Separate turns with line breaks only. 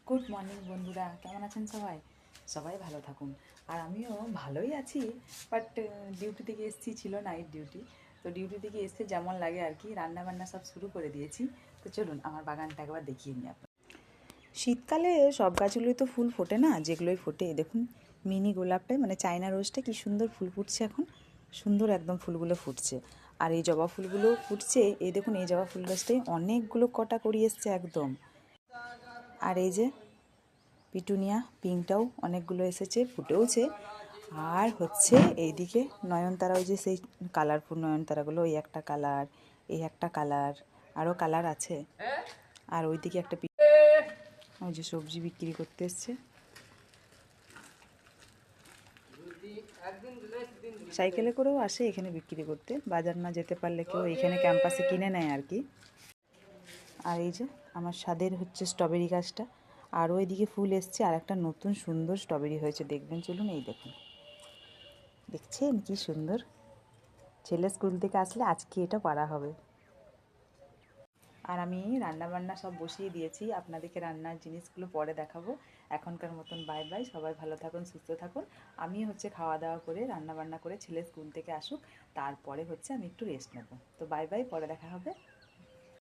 Good morning বন্ধুরা, কেমন আছেন সবাই? সবাই ভালো থাকুন। আর আমিও ভালোই আছি। বাট ডিউটি থেকে এসেছি, ছিল নাইট ডিউটি। তো ডিউটি থেকে এসে যেমন লাগে আর কি, রান্না বান্না সব শুরু করে দিয়েছি। তো চলুন আমার বাগানটা একবার দেখিয়ে নিই আপনার। শীতকালে সব গাছগুলোই তো ফুল ফোটে না, যেগুলোই ফোটে দেখুন, মিনি গোলাপটাই মানে চায়না রোজটা কি সুন্দর ফুল ফুটছে এখন, সুন্দর একদম ফুলগুলো ফুটছে। আর এই জবা ফুলগুলো ফুটছে, এই দেখুন এই জবা ফুল গাছটাই অনেকগুলো কটা করিয়ে এসছে একদম। আর এই যে পিটুনিয়া পিঙ্কটাও অনেকগুলো এসেছে, ফুটেওছে। আর হচ্ছে এইদিকে নয়নতারা, ওই যে সেই কালারফুল নয়নতারাগুলো, ওই একটা কালার, এই একটা কালার, আরও কালার আছে। আর ওইদিকে একটা ওই যে সবজি বিক্রি করতে এসছে, সাইকেলে করেও আসে এখানে বিক্রি করতে, বাজার না যেতে পারলে কেউ এখানে ক্যাম্পাসে কিনে নেয় আর কি। আর এই যে আমার স্বাদের হচ্ছে স্ট্রবেরি গাছটা, আর ওইদিকে ফুল এসছে, আর একটা নতুন সুন্দর স্ট্রবেরি হয়েছে, দেখবেন চলুন। এই দেখুন, দেখছেন কি সুন্দর। ছেলে স্কুল থেকে আসলে আজকে এটা পারা হবে। আর আমি রান্না বান্না সব বসিয়ে দিয়েছি, আপনাদেরকে রান্নার জিনিসগুলো পরে দেখাবো। এখনকার মতন বাই বাই, সবাই ভালো থাকুন, সুস্থ থাকুন। আমি হচ্ছে খাওয়া দাওয়া করে রান্না বান্না করে ছেলে স্কুল থেকে আসুক, তারপরে হচ্ছে আমি একটু রেস্ট নেব। তো বাই বাই, পরে দেখা হবে।